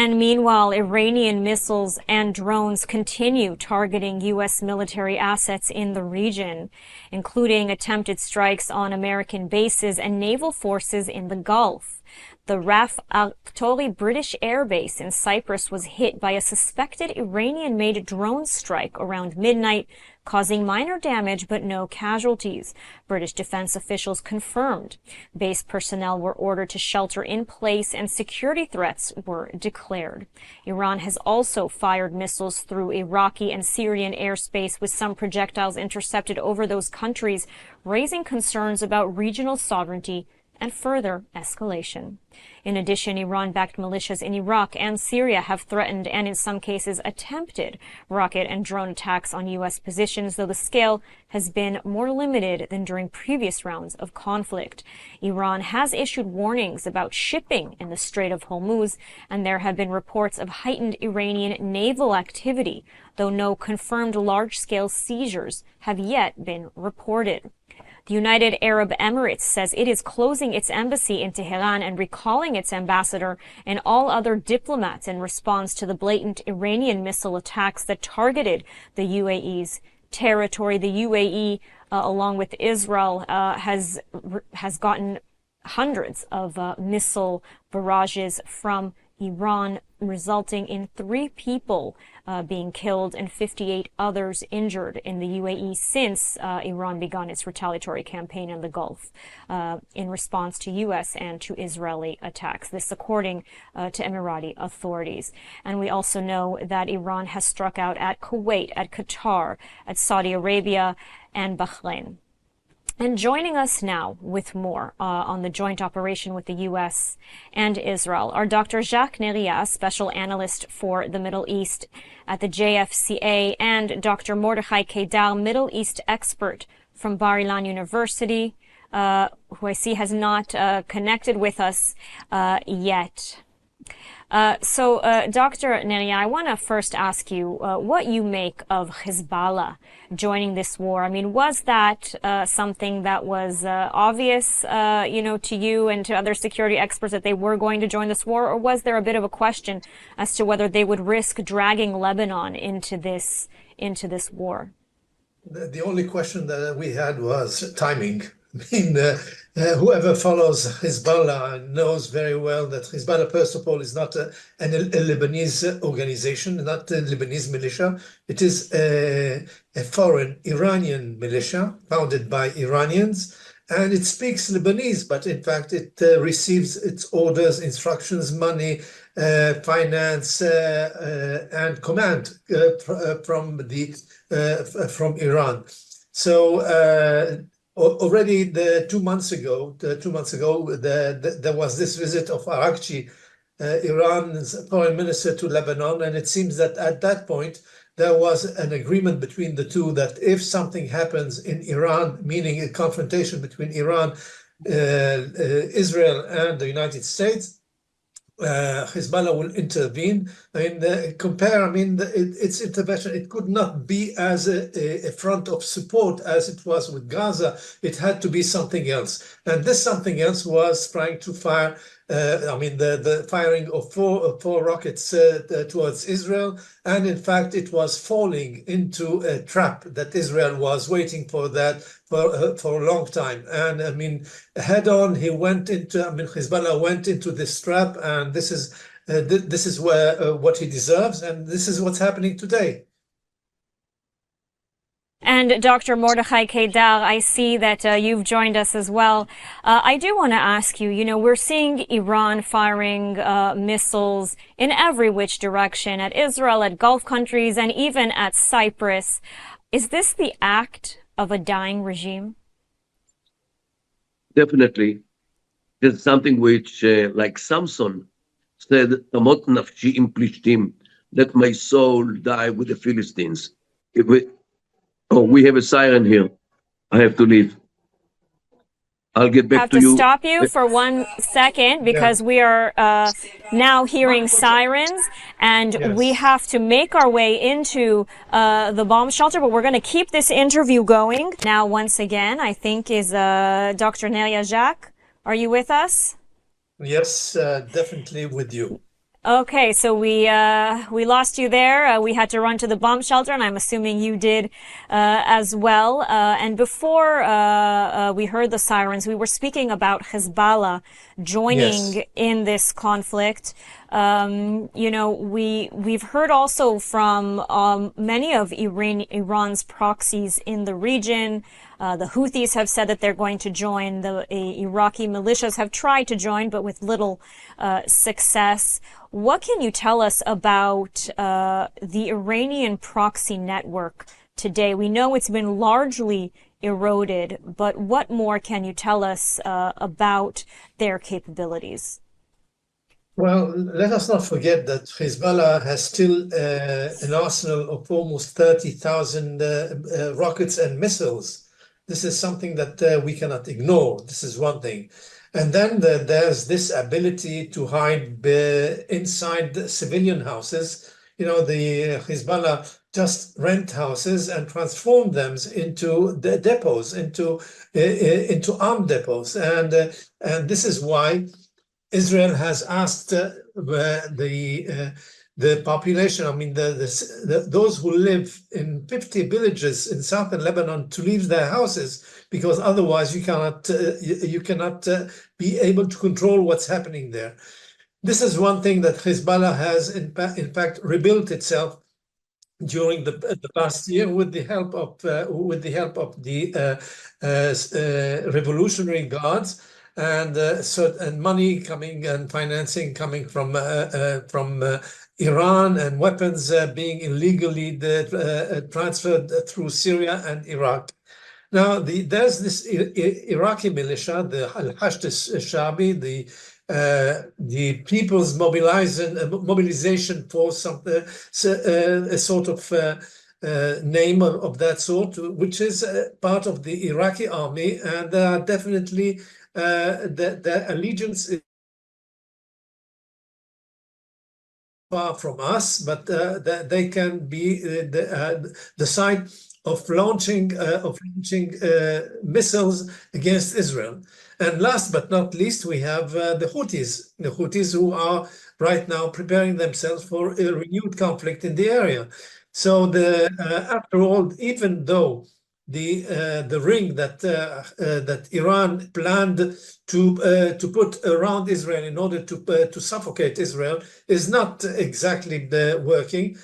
And meanwhile, Iranian missiles and drones continue targeting U.S. military assets in the region, including attempted strikes on American bases and naval forces in the Gulf. The Raf Al Khatouri British Air Base in Cyprus was hit by a suspected Iranian-made drone strike around midnight, causing minor damage but no casualties. British defense officials confirmed. Base personnel were ordered to shelter in place and security threats were declared. Iran has also fired missiles through Iraqi and Syrian airspace, with some projectiles intercepted over those countries, raising concerns about regional sovereignty and further escalation. In addition, Iran-backed militias in Iraq and Syria have threatened and in some cases attempted rocket and drone attacks on U.S. positions, though the scale has been more limited than during previous rounds of conflict. Iran has issued warnings about shipping in the Strait of Hormuz, and there have been reports of heightened Iranian naval activity, though no confirmed large-scale seizures have yet been reported. The United Arab Emirates says it is closing its embassy in Tehran and recalling its ambassador and all other diplomats in response to the blatant Iranian missile attacks that targeted the UAE's territory. The UAE, along with Israel, has gotten hundreds of missile barrages from Iran, resulting in 3 people being killed and 58 others injured in the UAE since Iran began its retaliatory campaign in the Gulf in response to U.S. and to Israeli attacks. This according to Emirati authorities. And we also know that Iran has struck out at Kuwait, at Qatar, at Saudi Arabia, and Bahrain. And joining us now with more on the joint operation with the U.S. and Israel are Dr. Jacques Neriah, special analyst for the Middle East at the JCFA, and Dr. Mordechai Kedar, Middle East expert from Bar Ilan University, who I see has not connected with us yet. So, Dr. Neriah, I want to first ask you what you make of Hezbollah joining this war. I mean, was that something that was obvious, to you and to other security experts that they were going to join this war, or was there a bit of a question as to whether they would risk dragging Lebanon into this war? The only question that we had was timing. I mean, whoever follows Hezbollah knows very well that Hezbollah, first of all, is not a Lebanese organization, not a Lebanese militia. It is a foreign Iranian militia founded by Iranians, and it speaks Lebanese, but in fact it receives its orders, instructions, money, finance, and command from Iran. So already 2 months ago, there was this visit of IRGC, Iran's foreign minister, to Lebanon, and it seems that at that point there was an agreement between the two that if something happens in Iran, meaning a confrontation between Iran, Israel, and the United States, Hezbollah will intervene. I mean, its intervention, it could not be as a front of support as it was with Gaza. It had to be something else. And this something else was trying to fire, the firing of four rockets towards Israel. And in fact, it was falling into a trap that Israel was waiting for that for a long time. And I mean, head on, Hezbollah went into this trap, and this is where what he deserves, and this is what's happening today. And Dr. Mordechai Kedar, I see that you've joined us as well. I do want to ask you, we're seeing Iran firing missiles in every which direction at Israel, at Gulf countries, and even at Cyprus. Is this the act of a dying regime? Definitely. There's something which, like Samson said, "Tamot nafshi im plishtim," let my soul die with the Philistines. We have a siren here. I have to leave. I'll get back to you. I have to stop you for 1 second because we are now hearing sirens, and we have to make our way into the bomb shelter, but we're going to keep this interview going. Now, once again, I think is Dr. Neriah Jacques. Are you with us? Yes, definitely with you. Okay, so we lost you there. We had to run to the bomb shelter, and I'm assuming you did as well. And before we heard the sirens, we were speaking about Hezbollah joining Yes. in this conflict. You know, we've heard also from many of Iran's proxies in the region. The Houthis have said that they're going to join. The Iraqi militias have tried to join, but with little success. What can you tell us about the Iranian proxy network today? We know it's been largely eroded, but what more can you tell us about their capabilities? Well, let us not forget that Hezbollah has still an arsenal of almost 30,000 rockets and missiles. This is something that we cannot ignore. This is one thing. And then there's this ability to hide inside the civilian houses. You know, the Hezbollah just rent houses and transform them into the depots, into armed depots. And this is why Israel has asked the population, I mean, those who live in 50 villages in southern Lebanon to leave their houses, because otherwise you cannot be able to control what's happening there. This is one thing that Hezbollah has, in fact, rebuilt itself during the past year with the help of the Revolutionary Guards. And money coming and financing coming from Iran, and weapons being illegally transferred through Syria and Iraq. Now, there's this Iraqi militia, the Al-Hashd al-Shabi, the People's Mobilization Force, a sort of name of that sort, which is part of the Iraqi army, and definitely the allegiance is far from us, but they can be the site of launching missiles against Israel. And last but not least, we have the Houthis who are right now preparing themselves for a renewed conflict in the area. So after all, even though the ring that Iran planned to put around Israel in order to suffocate Israel is not exactly working,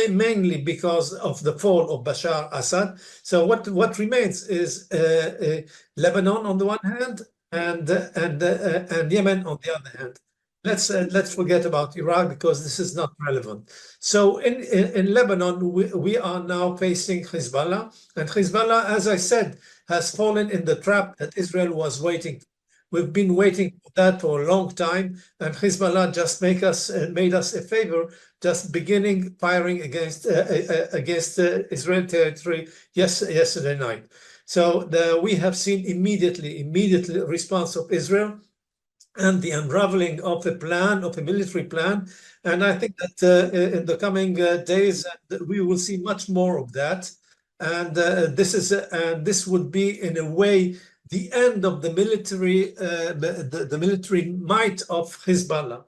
mainly because of the fall of Bashar Assad. So what remains is Lebanon on the one hand and Yemen on the other hand. Let's forget about Iraq because this is not relevant. So in Lebanon, we are now facing Hezbollah, and Hezbollah, as I said, has fallen in the trap that Israel was waiting. We've been waiting for that for a long time, and Hezbollah just made us a favor, just beginning firing against Israeli territory yesterday night. So we have seen immediately response of Israel and the unraveling of a military plan. And I think that in the coming days, we will see much more of that. And this would be, in a way, the end of the military might of Hezbollah.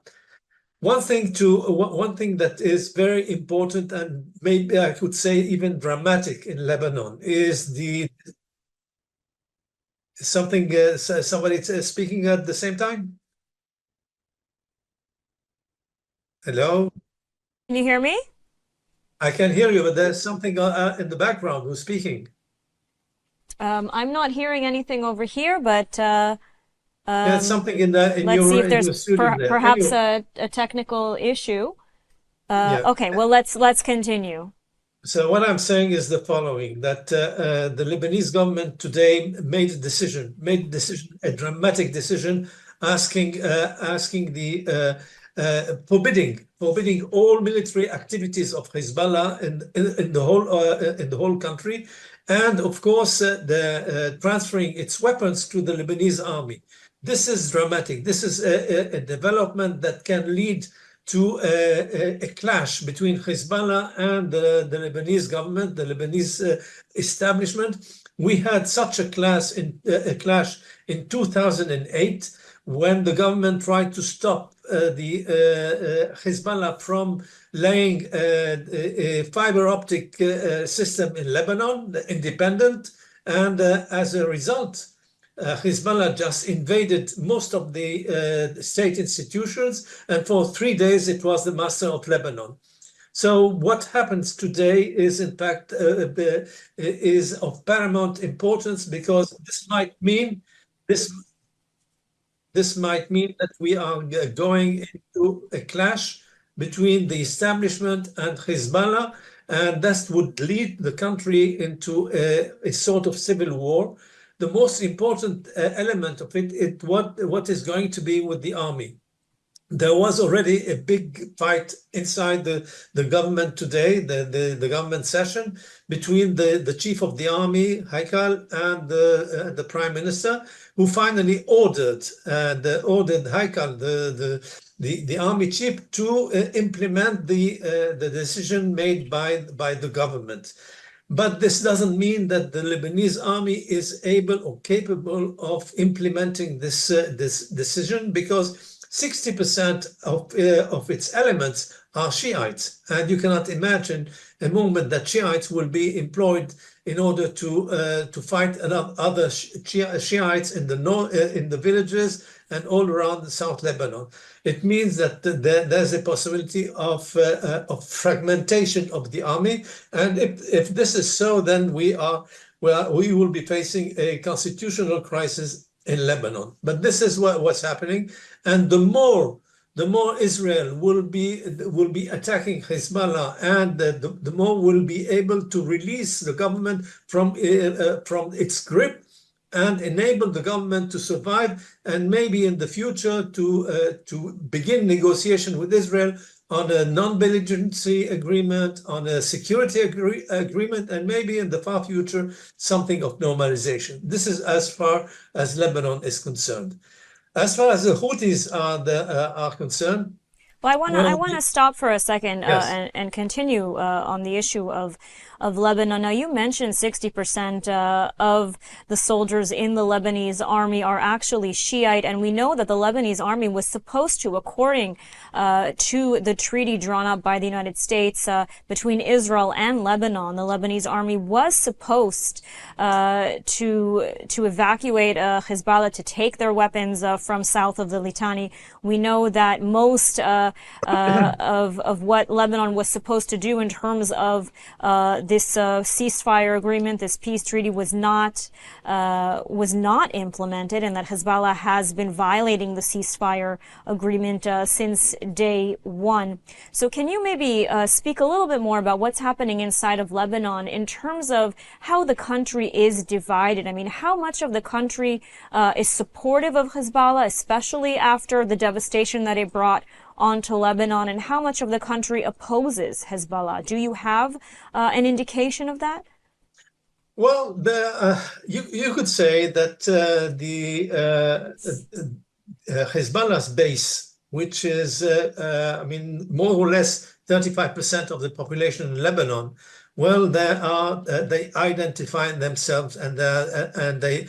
One thing that is very important, and maybe I could say even dramatic in Lebanon, is somebody speaking at the same time. Hello? Can you hear me? I can hear you, but there's something in the background who's speaking. I'm not hearing anything over here, but There's something in let's see if your there's studio there. perhaps Anyway, a technical issue. yeah. Okay, well, let's continue. So what I'm saying is the following, that the Lebanese government today made a decision, a dramatic decision, forbidding all military activities of Hezbollah in the whole country, and of course transferring its weapons to the Lebanese army. This is dramatic. This is a development that can lead to a clash between Hezbollah and the Lebanese government, the Lebanese establishment. We had such a clash in 2008 when the government tried to stop the Hezbollah from laying a fiber optic system in Lebanon, independent, and as a result, Hezbollah just invaded most of the state institutions, and for 3 days it was the master of Lebanon. So what happens today is, in fact, is of paramount importance, because this might mean that we are going into a clash between the establishment and Hezbollah, and that would lead the country into a sort of civil war. The most important element of it, what is going to be with the army. There was already a big fight inside the government today, the government session, between the chief of the army, Haikal, and the prime minister, who finally ordered Haikal, the army chief, to implement the decision made by the government. But this doesn't mean that the Lebanese army is able or capable of implementing this decision, because 60% of its elements are Shiites, and you cannot imagine a moment that Shiites will be employed in order to fight other Shiites in the villages and all around the South Lebanon. It means that there's a possibility of fragmentation of the army, and if this is so, then we will be facing a constitutional crisis in Lebanon. But this is what's happening, and the more Israel will be attacking Hezbollah, and the more will be able to release the government from its grip and enable the government to survive, and maybe in the future to begin negotiation with Israel on a non-belligerency agreement, on a security agreement, and maybe in the far future something of normalization. This is as far as Lebanon is concerned. As far as the Houthis are concerned, well, I want to stop for a second yes. and continue on the issue of Lebanon. Now, you mentioned 60% of the soldiers in the Lebanese army are actually Shiite, and we know that the Lebanese army was supposed to, according to the treaty drawn up by the United States between Israel and Lebanon, the Lebanese army was supposed to evacuate Hezbollah, to take their weapons from south of the Litani. We know that most of what Lebanon was supposed to do in terms of this ceasefire agreement, this peace treaty, was not implemented, and that Hezbollah has been violating the ceasefire agreement since day one. So can you maybe speak a little bit more about what's happening inside of Lebanon in terms of how the country is divided? I mean, how much of the country is supportive of Hezbollah, especially after the devastation that it brought onto Lebanon, and how much of the country opposes Hezbollah? Do you have an indication of that? Well, you could say that Hezbollah's base, which is, more or less 35% of the population in Lebanon, well, they identify themselves and they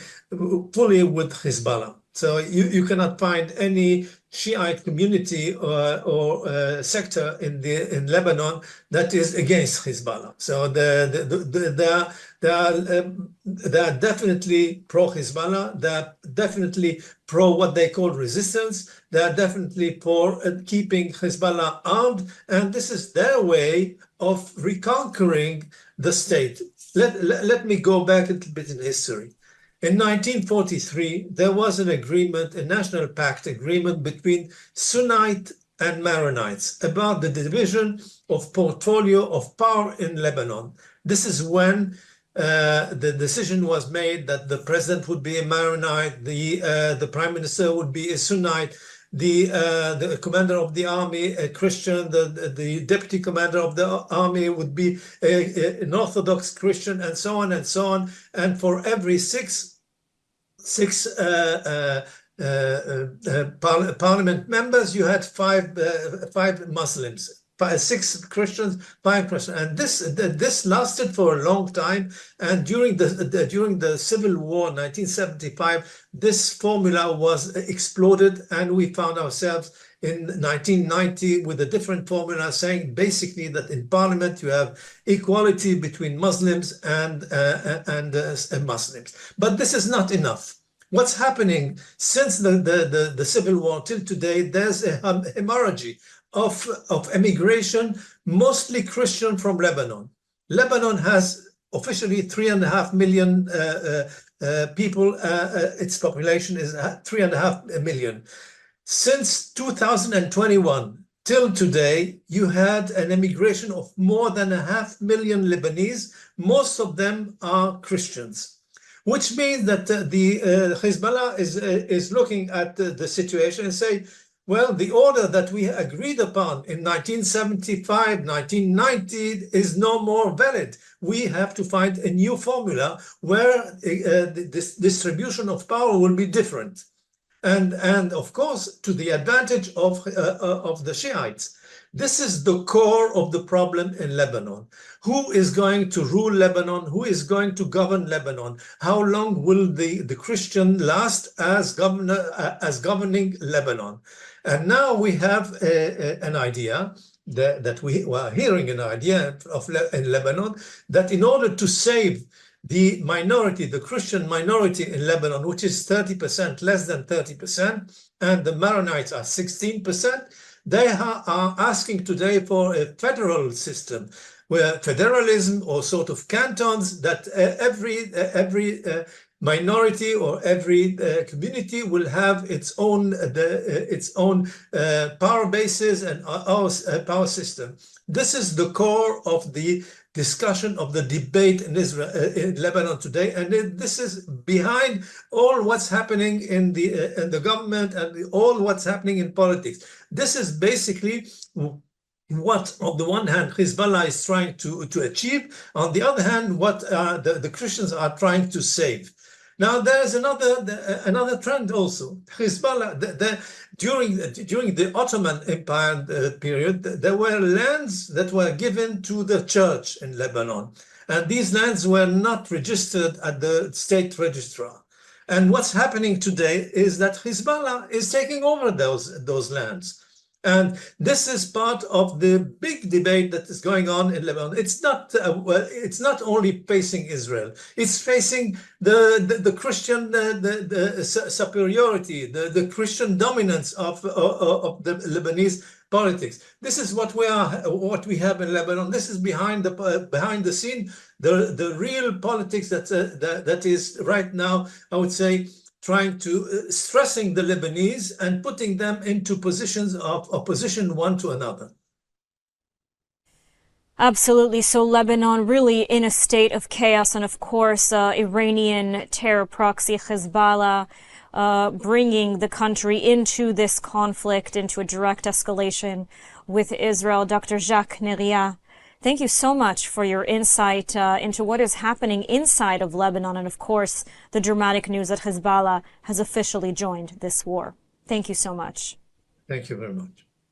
fully with Hezbollah. So you cannot find any Shiite community or sector in Lebanon that is against Hezbollah. So they are definitely pro-Hezbollah. They are definitely pro what they call resistance. They are definitely for keeping Hezbollah armed, and this is their way of reconquering the state. Let me go back a little bit in history. In 1943, there was an agreement, a national pact agreement between Sunnite and Maronites about the division of portfolio of power in Lebanon. This is when the decision was made that the president would be a Maronite, the prime minister would be a Sunnite, the commander of the army a Christian, the deputy commander of the army would be an Orthodox Christian, and so on and so on. And for every six parliament members, you had five Muslims. 6 Christians, 5 Christians, and this lasted for a long time. And during the Civil War, 1975, this formula was exploded, and we found ourselves in 1990 with a different formula, saying basically that in Parliament you have equality between Muslims and Muslims. But this is not enough. What's happening since the Civil War till today? There's a hemorrhage of immigration, mostly Christian from Lebanon. Lebanon has officially 3.5 million people. Its population is 3.5 million. Since 2021 till today, you had an immigration of more than 500,000 Lebanese. Most of them are Christians, which means that the Hezbollah is looking at the situation and say, well, the order that we agreed upon in 1975, 1990 is no more valid. We have to find a new formula where this distribution of power will be different. And of course, to the advantage of the Shiites. This is the core of the problem in Lebanon. Who is going to rule Lebanon? Who is going to govern Lebanon? How long will the Christian last as governing Lebanon? And now we have an idea that we are hearing an idea in Lebanon, that in order to save the minority, the Christian minority in Lebanon, which is 30%, less than 30%, and the Maronites are 16%, they are asking today for a federal system, where federalism or sort of cantons, that every minority or every community will have its own power bases and power system. This is the core of the discussion of the debate in Israel, in Lebanon today, and this is behind all what's happening in the government and all what's happening in politics. This is basically what, on the one hand, Hezbollah is trying to achieve, on the other hand, what the Christians are trying to save. Now, there's another trend also. Hezbollah, during the Ottoman Empire period, there were lands that were given to the church in Lebanon, and these lands were not registered at the state registrar. And what's happening today is that Hezbollah is taking over those lands. And this is part of the big debate that is going on in Lebanon. It's not only facing Israel. It's facing the Christian the superiority, the Christian dominance of the Lebanese politics. This is what we have in Lebanon. This is behind the scene, the real politics that is right now, I would say, trying to stressing the Lebanese and putting them into positions of opposition one to another. Absolutely. So Lebanon really in a state of chaos, and of course, Iranian terror proxy Hezbollah bringing the country into this conflict, into a direct escalation with Israel. Dr. Jacques Neriah, thank you so much for your insight into what is happening inside of Lebanon, and of course, the dramatic news that Hezbollah has officially joined this war. Thank you so much. Thank you very much.